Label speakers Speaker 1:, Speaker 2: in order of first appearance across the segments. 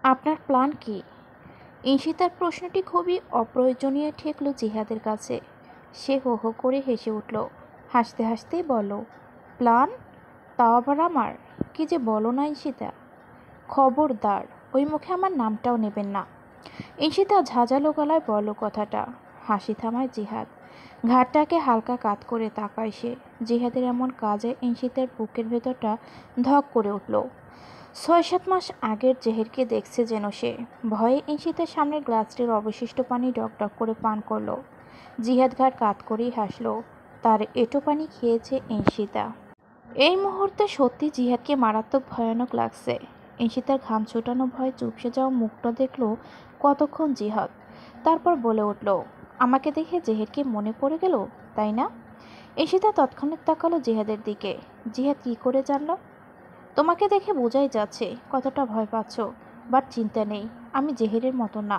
Speaker 1: আপনার প্ল্যান কি? ঈশিতার প্রশ্নটি খুবই অপ্রয়োজনীয় ঠেকল জিহাদের কাছে। সে হো হো করে হেসে উঠল। হাসতে হাসতেই বলল, প্ল্যান? তাও আবার আমার? কি যে বলো না ঈশিতা! খবরদার ওই মুখে আমার নামটাও নেবেন না। ঈশিতা ঝাঁঝালো গলায় বলল কথাটা। হাসি থামায় জিহাদ। ঘাটটাকে হালকা কাত করে তাকায় সে। জিহাদের এমন কাজে ঈশিতার বুকের ভেতরটা ধক করে উঠল। ৬-৭ মাস আগের জেহেরকে দেখছে যেন সে। ভয়ে ঈশিতার সামনের গ্লাসটির অবশিষ্ট পানি ডক করে পান করলো। জিহাদ ঘাট কাত করেই হাসল। তার এঁটো পানি খেয়েছে ঈশিতা। এই মুহূর্তে সত্যি জিহাদকে মারাত্মক ভয়ানক লাগছে। ঈশিতার ঘাম ছুটানো ভয় চুপসে যাওয়া মুখটা দেখল কতক্ষণ জিহাদ। তারপর বলে উঠল, আমাকে দেখে জেহেরকে মনে পড়ে গেল, তাই না? ঈশিতা তৎক্ষণাৎ তাকালো জিহাদের দিকে। জিহাদ কি করে জানল? তোমাকে দেখে বোঝাই যাচ্ছে কতটা ভয় পাচ্ছ। বাট চিন্তা নেই, আমি জেহেরের মতো না।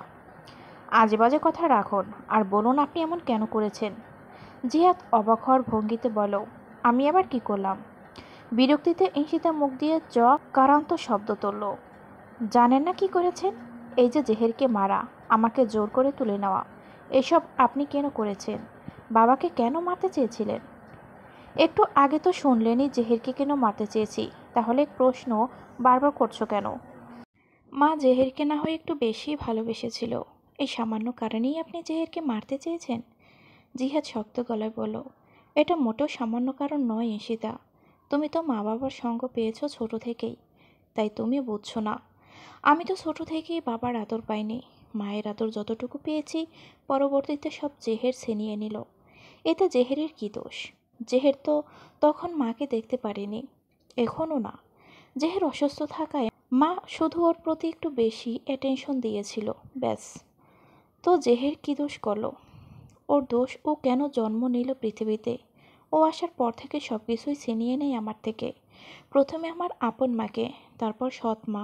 Speaker 1: আজে বাজে কথা রাখুন আর বলুন আপনি এমন কেন করেছেন। জিহাদ অবাক হওয়ার ভঙ্গিতে বলো, আমি আবার কি করলাম? বিরক্তিতে ঈশিতা মুখ দিয়ে কারান্ত শব্দ তুলল। জানেন না কি করেছেন? এই যে জেহেরকে মারা, আমাকে জোর করে তুলে নেওয়া, এসব আপনি কেন করেছেন? বাবাকে কেন মারতে চেয়েছিলেন? একটু আগে তো শুনলেনই জেহেরকে কেন মারতে চেয়েছি, তাহলে প্রশ্ন বারবার করছো কেন? মা জেহেরকে না হয়ে একটু বেশি ভালোবেসেছিল, এই সামান্য কারণেই আপনি জেহেরকে মারতে চেয়েছেন? জিহাদ শক্ত গলায় বলল, এটা মোটেও সামান্য কারণ নয় ঈশিতা। তুমি তো মা বাবার সঙ্গ পেয়েছো ছোট থেকেই, তাই তুমি বুঝছো না। আমি তো ছোট থেকেই বাবার আদর পাইনি। মায়ের আদর যতটুকু পেয়েছি, পরবর্তীতে সব জেহের ছিনিয়ে নিল। এতে জেহেরের কী দোষ? জেহের তো তখন মাকে দেখতে পারেনি, এখনও না। জেহের অসুস্থ থাকায় মা শুধু ওর প্রতি একটু বেশি অ্যাটেনশন দিয়েছিল, ব্যাস। তো জেহের কী দোষ করলো? ওর দোষ ও কেন জন্ম নিল পৃথিবীতে। ও আসার পর থেকে সব কিছুই ছিনিয়ে নেয় আমার থেকে। প্রথমে আমার আপন মাকে, তারপর সৎ মা,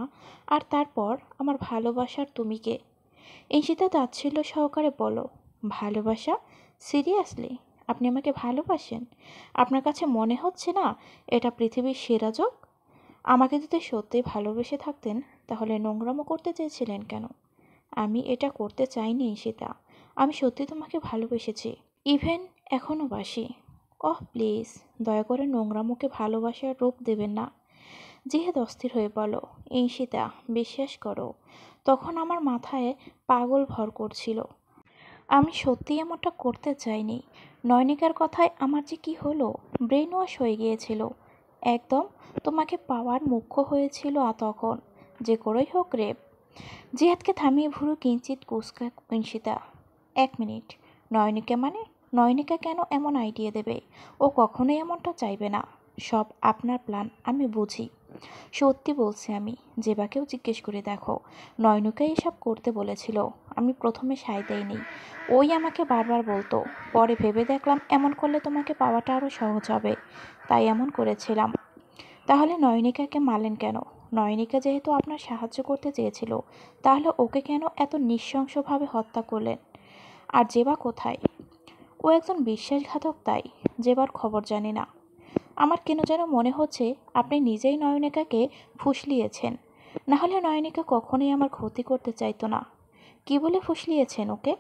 Speaker 1: আর তারপর আমার ভালোবাসার তুমিকে। ঈশিতা তাচ্ছিল্য সহকারে বলো, ভালোবাসা? সিরিয়াসলি আপনি আমাকে ভালোবাসেন? আপনার কাছে মনে হচ্ছে না এটা পৃথিবীর সেরা যোগ? আমাকে যদি সত্যিই ভালোবেসে থাকতেন তাহলে নোংরামো করতে চেয়েছিলেন কেন? আমি এটা করতে চাইনি ঈশিতা। আমি সত্যি তোমাকে ভালোবেসেছি, ইভেন এখনও বাসি। ওহ প্লিজ, দয়া করে নোংরামোকে ভালোবাসার রূপ দেবেন না। জিহাদ অস্থির হয়ে বলল, ঈশিতা বিশ্বাস করো, তখন আমার মাথায় পাগল ভর করছিল। আমি সত্যিই এমনটা করতে চাইনি। নয়নিকার কথায় আমার যে কি হলো, ব্রেন ওয়াশ হয়ে গিয়েছিল একদম। তোমাকে পাওয়ার মুখ্য হয়েছিল তখন, যে করেই হোক রেপ। জিহাদকে থামিয়ে ভুরু কিঞ্চিত কুঁচকা ঈশিতা। 1 মিনিট। নয়নিকা মানে? নয়নিকা কেন এমন আইডিয়া দেবে? ও কখনোই এমনটা চাইবে না। সব আপনার প্ল্যান, আমি বুঝি। সত্যি বলছি, আমি জেবাকেও জিজ্ঞেস করে দেখো, নয়নিকাই এসব করতে বলেছিল। আমি প্রথমে সায় দেইনি, ওই আমাকে বারবার বলতো। পরে ভেবে দেখলাম এমন করলে তোমাকে পাওয়াটা আরও সহজ হবে, তাই এমন করেছিলাম। তাহলে নয়নিকাকে মারলেন কেন? নয়নিকা যেহেতু আপনার সাহায্য করতে চেয়েছিল, তাহলে ওকে কেন এত নৃশংসভাবে হত্যা করলেন? আর জেবা কোথায়? ও একজন বিশ্বাসঘাতক, তাই জেবার খবর জানি না। আমার কেন যেন মনে হচ্ছে আপনি নিজেই নয়নিকাকে ফুসলিয়েছেন। নাহলে নয়নিকা কখনোই আমার ক্ষতি করতে চাইতো না। কি বলে ফুসলিয়েছেন ওকে?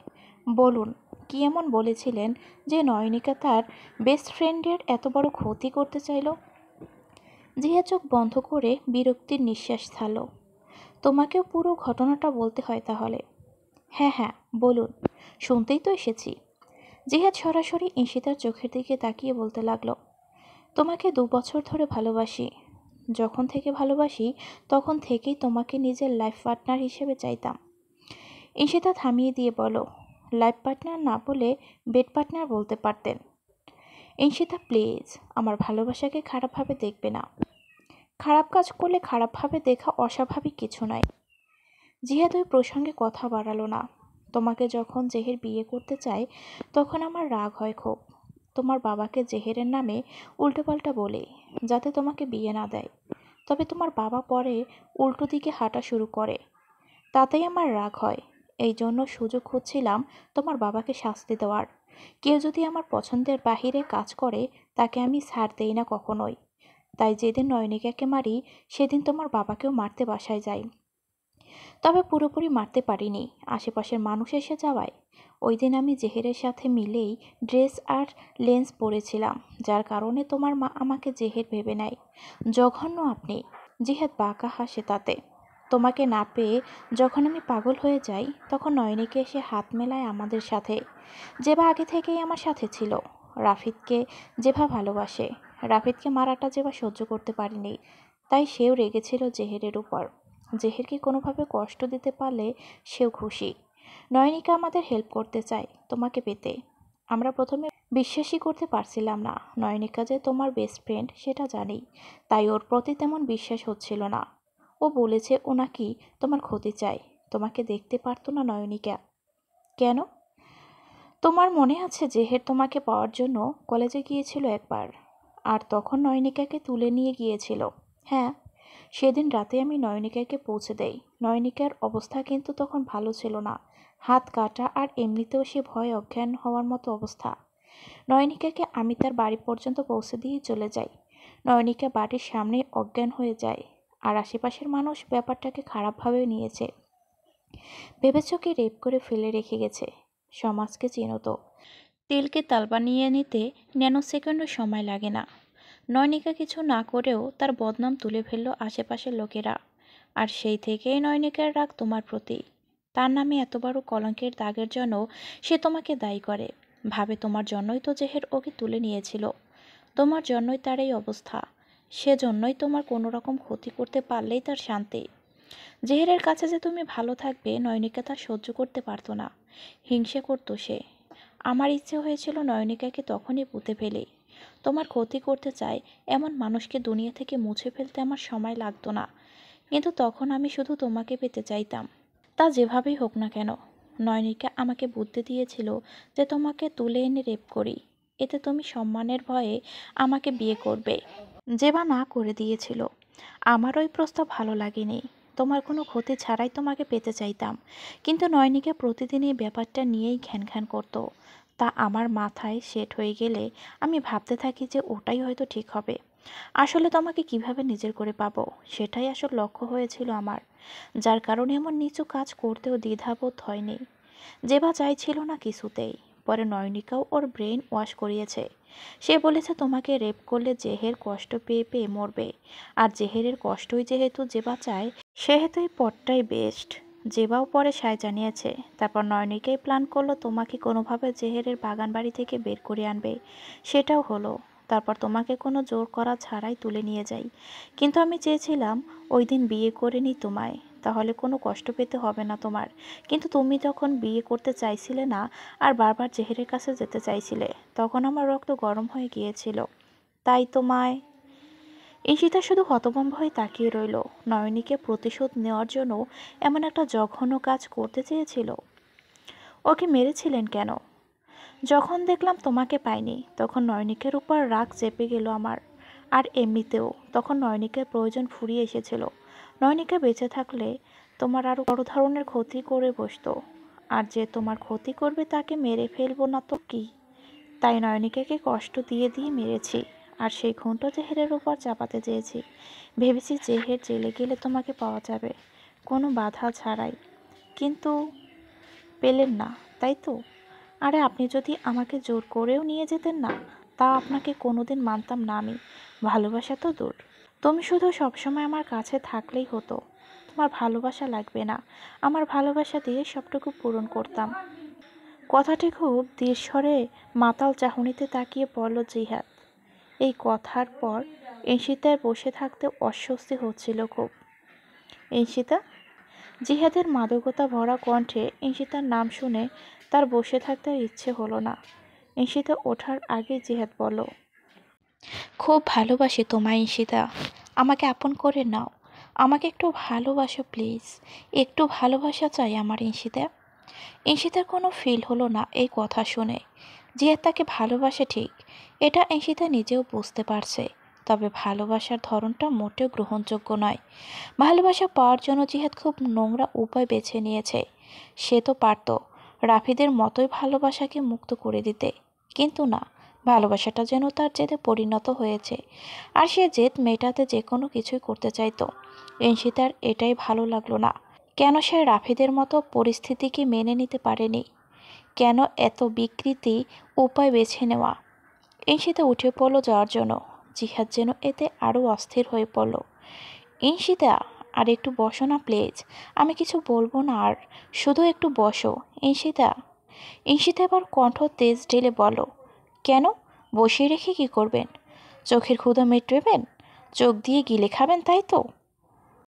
Speaker 1: বলুন, কি এমন বলেছিলেন যে নয়নিকা তার বেস্ট ফ্রেন্ডের এত বড় ক্ষতি করতে চাইল? জিয়া চোখ বন্ধ করে বিরক্তির নিঃশ্বাস ছাড়ল। তোমাকেও পুরো ঘটনাটা বলতে হয় তাহলে? হ্যাঁ হ্যাঁ, বলুন, শুনতেই তো এসেছি। জিহাদ সরাসরি ঈশিতার চোখের দিকে তাকিয়ে বলতে লাগলো, তোমাকে 2 বছর ধরে ভালোবাসি। যখন থেকে ভালোবাসি তখন থেকেই তোমাকে নিজের লাইফ পার্টনার হিসেবে চাইতাম। ঈশিতা থামিয়ে দিয়ে বলো, লাইফ পার্টনার না বলে বেড পার্টনার বলতে পারতেন। ঈশিতা প্লিজ, আমার ভালোবাসাকে খারাপভাবে দেখবে না। খারাপ কাজ করলে খারাপভাবে দেখা অস্বাভাবিক কিছু নয়। জিহাদ ওই প্রসঙ্গে কথা বাড়ালো না। তোমাকে যখন জেহের বিয়ে করতে চায় তখন আমার রাগ হয় খুব। তোমার বাবাকে জেহেরের নামে উল্টোপাল্টা বলে, যাতে তোমাকে বিয়ে না দেয়। তবে তোমার বাবা পরে উল্টো দিকে হাঁটা শুরু করে, তাতেই আমার রাগ হয়। এই জন্য সুযোগ খুঁজছিলাম তোমার বাবাকে শাস্তি দেওয়ার। কেউ যদি আমার পছন্দের বাহিরে কাজ করে তাকে আমি ছাড় দেই না কখনোই। তাই যেদিন নয়নিকাকে মারি সেদিন তোমার বাবাকেও মারতে বাসায় যাই। তবে পুরোপুরি মারতে পারিনি, আশেপাশের মানুষ এসে যাওয়ায়। ওই দিন আমি জেহেরের সাথে মিলেই ড্রেস আর লেন্স পরেছিলাম, যার কারণে তোমার মা আমাকে জেহের ভেবে নেয়। জঘন্য আপনি। জিহাদ বাঁকা হাসে তাতে। তোমাকে না পেয়ে যখন আমি পাগল হয়ে যাই, তখন নয়নীকে এসে হাত মেলায় আমাদের সাথে। জেবা আগে থেকেই আমার সাথে ছিল। রাফিদকে জেবা ভালোবাসে। রাফিদকে মারাটা জেবা সহ্য করতে পারেনি, তাই সেও রেগেছিল জেহেরের উপর। জেহেরকে কোনোভাবে কষ্ট দিতে পারলে সেও খুশি। নয়নিকা আমাদের হেল্প করতে চায় তোমাকে পেতে। আমরা প্রথমে বিশ্বাসই করতে পারছিলাম না নয়নিকা যে তোমার বেস্ট ফ্রেন্ড সেটা জানি, তাই ওর প্রতি তেমন বিশ্বাস হচ্ছিল না। ও বলেছে ও নাকি তোমার ক্ষতি চায়, তোমাকে দেখতে পারতো না নয়নিকা। কেন? তোমার মনে আছে জেহের তোমাকে পাওয়ার জন্য কলেজে গিয়েছিল একবার, আর তখন নয়নিকাকে তুলে নিয়ে গিয়েছিল? হ্যাঁ, সেদিন রাতে আমি নয়নিকাকে পৌঁছে দেই। নয়নিকার অবস্থা কিন্তু তখন ভালো ছিল না, হাত কাটা, আর এমনিতেও সে ভয়ে অজ্ঞান হওয়ার মতো অবস্থা। নয়নিকাকে আমি তার বাড়ি পর্যন্ত পৌঁছে দিয়ে চলে যাই। নয়নিকা বাড়ির সামনে অজ্ঞান হয়ে যায়, আর আশেপাশের মানুষ ব্যাপারটাকে খারাপভাবে নিয়েছে। ভেবেছ কি রেপ করে ফেলে রেখে গেছে। সমাজকে চিনো তো, তেলকে তাল বানিয়ে নিতে ন্যানো সেকেন্ডও সময় লাগে না। নয়নিকা কিছু না করেও তার বদনাম তুলে ফেলল আশেপাশের লোকেরা, আর সেই থেকেই নয়নিকার রাগ তোমার প্রতি। তার নামে এত বড় কলঙ্কের দাগের জন্য সে তোমাকে দায়ী করে, ভাবে তোমার জন্যই তো জেহের ওকে তুলে নিয়েছিল, তোমার জন্যই তার এই অবস্থা, সেজন্যই তোমার কোনো রকম ক্ষতি করতে পারলেই তার শান্তি। জেহেরের কাছে যে তুমি ভালো থাকবে নয়নিকা তা সহ্য করতে পারতো না, হিংসে করতো সে। আমার ইচ্ছে হয়েছিল নয়নিকাকে তখনই পুঁতে ফেলি। তোমার ক্ষতি করতে চাই এমন মানুষকে দুনিয়া থেকে মুছে ফেলতে আমার সময় লাগতো না, কিন্তু তখন আমি শুধু তোমাকে পেতে চাইতাম। তা যেভাবেই হোক না কেন, নয়নিকা আমাকে বুদ্ধি দিয়েছিল যে তোমাকে তুলে এনে রেপ করি, এতে তুমি সম্মানের ভয়ে আমাকে বিয়ে করবে। যে বা না করে দিয়েছিল। আমার ওই প্রস্তাব ভালো লাগেনি। তোমার কোনো ক্ষতি ছাড়াই তোমাকে পেতে চাইতাম, কিন্তু নয়নিকা প্রতিদিন এই ব্যাপারটা নিয়েই ঘ্যান ঘ্যান করতো। তা আমার মাথায় সেট হয়ে গেলে আমি ভাবতে থাকি যে ওটাই হয়তো ঠিক হবে। আসলে তোমাকে কিভাবে নিজের করে পাবো সেটাই আসল লক্ষ্য হয়েছিল আমার, যার কারণে এমন নিচু কাজ করতেও দ্বিধাবোধ হয়নি। যে বা চাইছিল না কিছুতেই। পরে নয়নিকাও ওর ব্রেন ওয়াশ করিয়েছে। সে বলেছে তোমাকে রেপ করলে জেহের কষ্ট পেয়ে পেয়ে মরবে, আর জেহেরের কষ্টই যেহেতু জেবা চায়, সেহেতু এই পথটাই বেস্ট। জেবাও পরে সায় জানিয়েছে। তারপর নয়নিকাই প্ল্যান করলো তোমাকে কোনোভাবে জেহেরের বাগান বাড়ি থেকে বের করে আনবে। সেটাও হলো। তারপর তোমাকে কোনো জোর করা ছাড়াই তুলে নিয়ে যাই। কিন্তু আমি চেয়েছিলাম ওই দিন বিয়ে করে নিই তোমায়, তাহলে কোনো কষ্ট পেতে হবে না তোমার। কিন্তু তুমি যখন বিয়ে করতে চাইছিলে না, আর বারবার জেহেরের কাছে যেতে চাইছিলে, তখন আমার রক্ত গরম হয়ে গিয়েছিল, তাই তোমায়। ঈশিতা শুধু হতভম্ব হয়ে তাকিয়ে রইল। নয়নীকে প্রতিশোধ নেওয়ার জন্য এমন একটা জঘন্য কাজ করতে চেয়েছিল। ওকে মেরেছিলেন কেন? যখন দেখলাম তোমাকে পাইনি, তখন নয়নিকের উপর রাগ চেপে গেল আমার। আর এমনিতেও তখন নয়নিকের প্রয়োজন ফুরিয়ে এসেছিল। নয়নিকা বেঁচে থাকলে তোমার আরও বড় ধরনের ক্ষতি করে বসতো, আর যে তোমার ক্ষতি করবে তাকে মেরে ফেলবো না তো কি। তাই নয়নিকাকে কষ্ট দিয়ে দিয়ে মেরেছি, আর সেই খুনটা জেহেরের উপর চাপাতে চেয়েছি। ভেবেছি জেহের জেলে গেলে তোমাকে পাওয়া যাবে কোনো বাধা ছাড়াই, কিন্তু পেলেন না, তাই তো? আরে আপনি যদি আমাকে জোর করেও নিয়ে যেতেন না, তা আপনাকে কোনোদিন মানতাম না আমি। ভালোবাসা তো দূর, তুমি শুধু সবসময় আমার কাছে থাকলেই হতো। তোমার ভালোবাসা লাগবে না, আমার ভালোবাসা দিয়ে সবটুকু পূরণ করতাম। কথাটি খুব দৃঢ়স্বরে মাতাল চাহনিতে তাকিয়ে পড়ল জিহাদ। এই কথার পর ঈশিতার বসে থাকতে অস্বস্তি হচ্ছিল খুব। ঈশিতা। জিহাদের মাদকতা ভরা কণ্ঠে ঈশিতার নাম শুনে তার বসে থাকতে আর ইচ্ছে হলো না। ঈশিতা ওঠার আগে জিহাদ বলল, খুব ভালোবাসি তোমায় ঈশিতা, আমাকে আপন করে নাও, আমাকে একটু ভালোবাসো প্লিজ, একটু ভালোবাসা চাই আমার ঈশিতা। ঈশিতার কোনো ফিল হলো না এই কথা শুনে। জিহাদ তাকে ভালোবাসে ঠিক, এটা ঈশিতা নিজেও বুঝতে পারছে, তবে ভালোবাসার ধরনটা মোটেও গ্রহণযোগ্য নয়। ভালোবাসা পাওয়ার জন্য জিহাদ খুব নোংরা উপায় বেছে নিয়েছে। সে তো পারত রাফিদের মতোই ভালোবাসাকে মুক্ত করে দিতে, কিন্তু না, ভালোবাসাটা যেন তার জেদে পরিণত হয়েছে, আর সে জেদ মেটাতে যে কোনো কিছুই করতে চাইতো। ঈশিতার এটাই ভালো লাগলো না। কেন সে রাফিদের মতো পরিস্থিতিকে মেনে নিতে পারেনি? কেন এত বিকৃতি উপায় বেছে নেওয়া? ঈশিতা উঠে পড়ল যাওয়ার জন্য। জিহাদ যেন এতে আরও অস্থির হয়ে পড়ল। ঈশিতা, আর একটু বসো না প্লিজ। আমি কিছু বলবো না আর, শুধু একটু বসো। ঈশিতা। ঈশিতা এবার কণ্ঠ তেজ ঢেলে বলো, কেন? বসিয়ে রেখে কি করবেন? চোখের ক্ষুধা মেটাবেন? চোখ দিয়ে গিলে খাবেন, তাই তো?